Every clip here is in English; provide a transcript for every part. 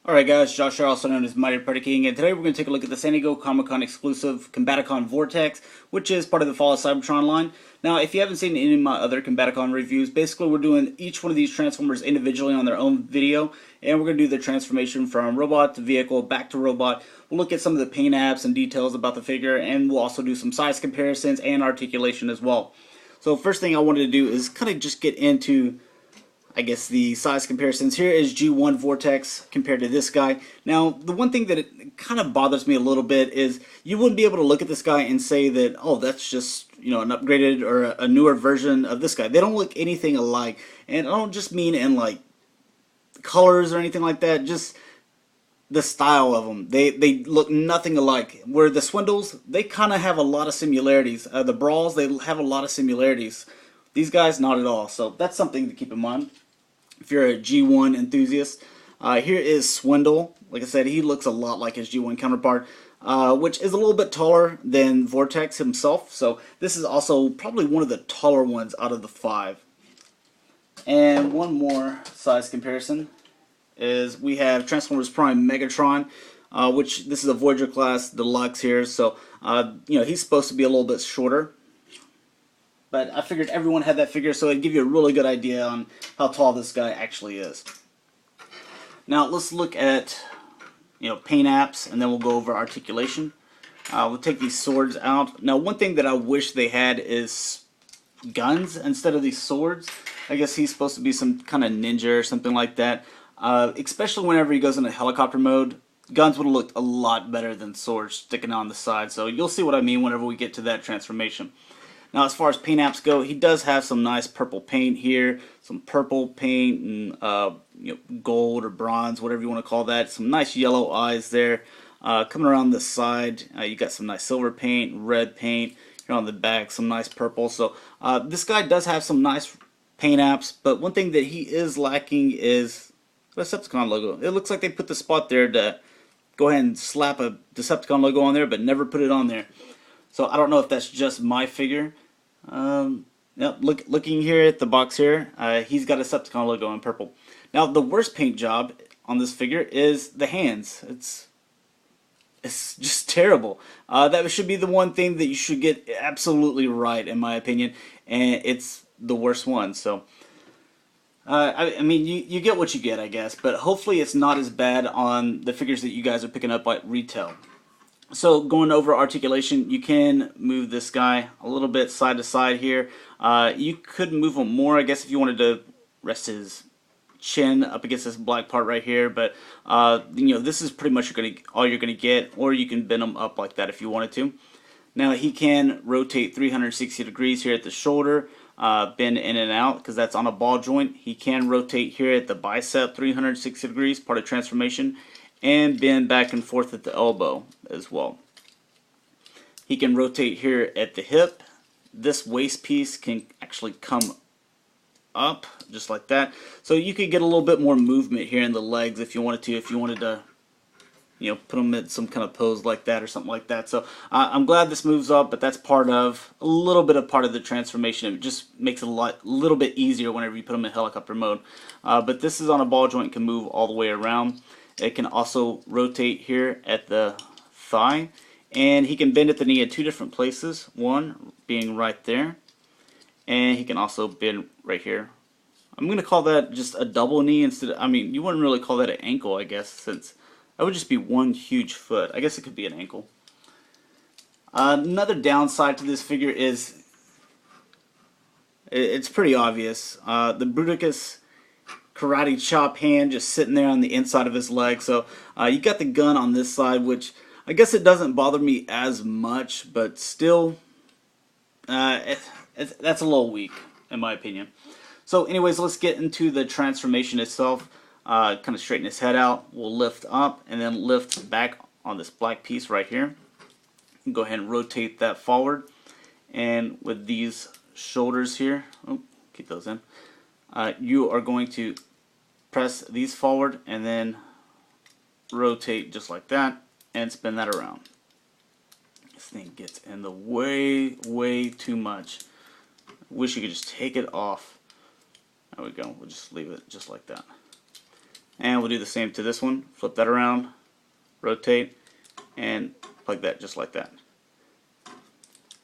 Alright guys, Josh here, also known as MightyPredaking, and today we're going to take a look at the San Diego Comic-Con exclusive Combaticon Vortex, which is part of the Fall of Cybertron line. Now, if you haven't seen any of my other Combaticon reviews, basically we're doing each one of these Transformers individually on their own video, and we're going to do the transformation from robot to vehicle, back to robot. We'll look at some of the paint apps and details about the figure, and we'll also do some size comparisons and articulation as well. So first thing I wanted to do is kind of just get into the size comparisons. Here is G1 Vortex compared to this guy. Now, the one thing that it kind of bothers me a little bit is you wouldn't be able to look at this guy and say that, oh, that's just, an upgraded or a newer version of this guy. They don't look anything alike. And I don't just mean in, like, colors or anything like that, just the style of them. They look nothing alike. Where the Swindles, they kind of have a lot of similarities. The Brawls, they have a lot of similarities. These guys, not at all. So that's something to keep in mind if you're a G1 enthusiast. Here is Swindle. Like I said, he looks a lot like his G1 counterpart, which is a little bit taller than Vortex himself. So this is also probably one of the taller ones out of the 5. And one more size comparison is we have Transformers Prime Megatron, which this is a Voyager class deluxe here. So he's supposed to be a little bit shorter. But I figured everyone had that figure, so it'd give you a really good idea on how tall this guy actually is. Now let's look at paint apps, and then we'll go over articulation. We'll take these swords out. Now, one thing that I wish they had is guns instead of these swords. I guess he's supposed to be some kind of ninja or something like that. Especially whenever he goes into helicopter mode, guns would have looked a lot better than swords sticking on the side. So you'll see what I mean whenever we get to that transformation. Now, as far as paint apps go, he does have some nice purple paint here, some purple paint and gold or bronze, whatever you want to call that. Some nice yellow eyes there. Coming around the side, you got some nice silver paint, red paint. Here on the back, some nice purple. So this guy does have some nice paint apps, but one thing that he is lacking is the Decepticon logo. It looks like they put the spot there to go ahead and slap a Decepticon logo on there, but never put it on there. So I don't know if that's just my figure. Looking here at the box here, he's got a Decepticon logo in purple. Now, the worst paint job on this figure is the hands. It's just terrible. That should be the one thing that you should get absolutely right, in my opinion, and it's the worst one. So, I mean, you get what you get, I guess, but hopefully it's not as bad on the figures that you guys are picking up at retail. So going over articulation, you can move this guy a little bit side to side here. You could move him more, I guess, if you wanted to rest his chin up against this black part right here. But this is pretty much all you're gonna get, or you can bend him up like that if you wanted to. Now he can rotate 360 degrees here at the shoulder, bend in and out because that's on a ball joint. He can rotate here at the bicep 360 degrees, part of transformation, and bend back and forth at the elbow as well. He can rotate here at the hip. This waist piece can actually come up just like that. So you could get a little bit more movement here in the legs if you wanted to, put them in some kind of pose like that or something like that. So I'm glad this moves up, but that's part of the transformation. It just makes it a little bit easier whenever you put them in helicopter mode. But this is on a ball joint, can move all the way around. It can also rotate here at the thigh, and he can bend at the knee at 2 different places, one being right there, and he can also bend right here. I'm going to call that just a double knee instead of, you wouldn't really call that an ankle, I guess, since that would just be one huge foot. I guess it could be an ankle. Another downside to this figure is it's pretty obvious. The Bruticus karate chop hand just sitting there on the inside of his leg. So you got the gun on this side, which I guess it doesn't bother me as much, but still that's a little weak in my opinion. So anyways, let's get into the transformation itself. Kind of straighten his head out. We'll lift up and then lift back on this black piece right here. Go ahead and rotate that forward, and with these shoulders here, keep those in, you are going to press these forward and then rotate just like that and spin that around. This thing gets in the way too much. Wish you could just take it off. There we go. We'll just leave it just like that. And we'll do the same to this one. Flip that around, rotate, and plug that just like that.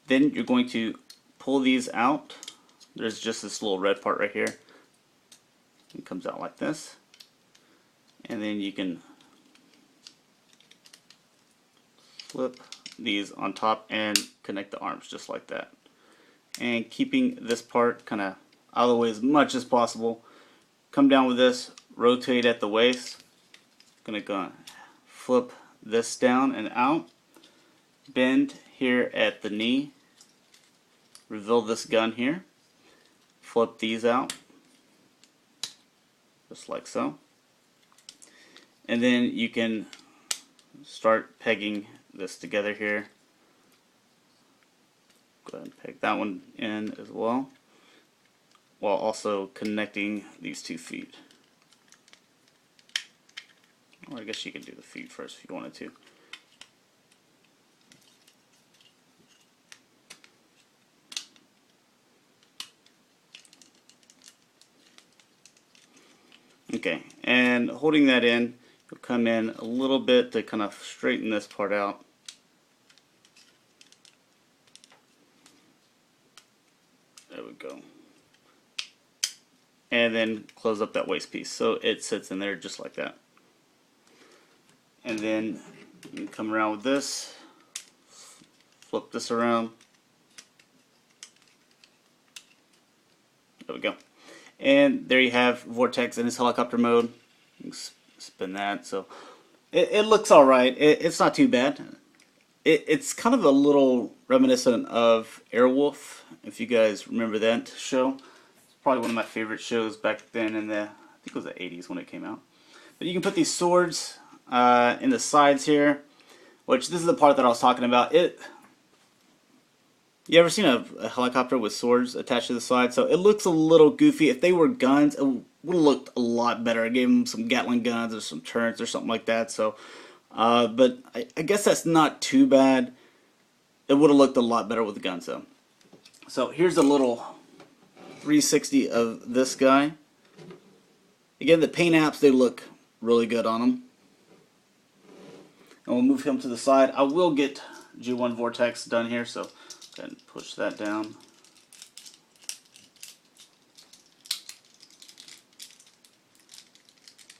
Then you're going to pull these out. There's just this little red part right here. It comes out like this. And then you can flip these on top and connect the arms just like that. And keeping this part kind of out of the way as much as possible. Come down with this, rotate at the waist. Gonna flip this down and out. Bend here at the knee. Reveal this gun here. Flip these out. Just like so. And then you can start pegging this together here. Go ahead and peg that one in as well, while also connecting these 2 feet. Or I guess you could do the feet first if you wanted to. Okay, and holding that in, you'll come in a little bit to kind of straighten this part out. There we go. And then close up that waist piece so it sits in there just like that. And then you can come around with this, flip this around. There we go. And there you have Vortex in his helicopter mode. You can spin that. So it looks alright. It's not too bad. It's kind of a little reminiscent of Airwolf, if you guys remember that show. It's probably one of my favorite shows back then in the, I think it was the 80s when it came out. But you can put these swords in the sides here, which this is the part that I was talking about. You ever seen a helicopter with swords attached to the side? So it looks a little goofy. If they were guns, it would have looked a lot better. I gave them some Gatling guns or some turrets or something like that. So, but I guess that's not too bad. It would have looked a lot better with the guns though. So here's a little 360 of this guy. Again, the paint apps, they look really good on him. And we'll move him to the side. I will get G1 Vortex done here, so go ahead and push that down.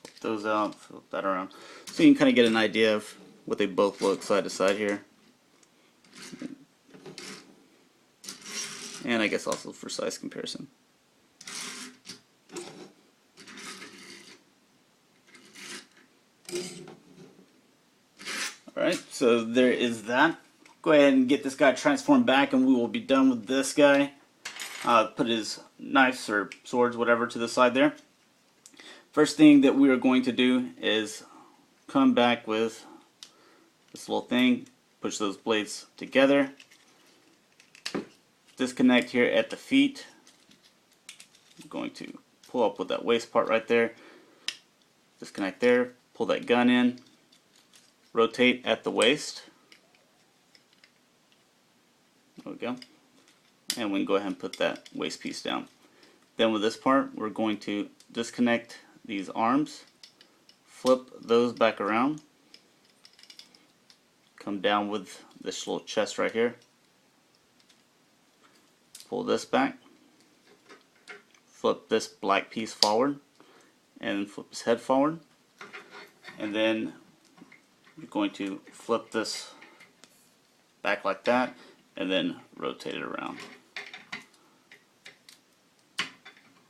Flip those out, flip that around. So you can kind of get an idea of what they both look side to side here. And I guess also for size comparison. Alright, so there is that. Go ahead and get this guy transformed back and we will be done with this guy. Put his knives or swords, whatever, to the side there. First thing that we are going to do is come back with this little thing, push those blades together, disconnect here at the feet. I'm going to pull up with that waist part right there, disconnect there, pull that gun in, rotate at the waist. There we go. And we can go ahead and put that waist piece down. Then with this part, we're going to disconnect these arms, flip those back around, come down with this little chest right here, pull this back, flip this black piece forward, and flip his head forward, and then you're going to flip this back like that, and then rotate it around.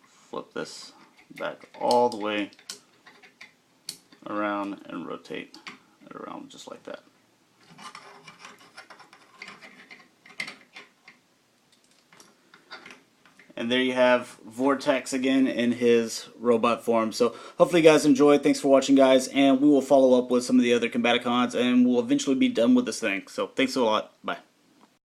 Flip this back all the way around and rotate it around just like that. And there you have Vortex again in his robot form. So hopefully you guys enjoyed. Thanks for watching, guys, and we will follow up with some of the other Combaticons and we'll eventually be done with this thing. So thanks a lot. Bye.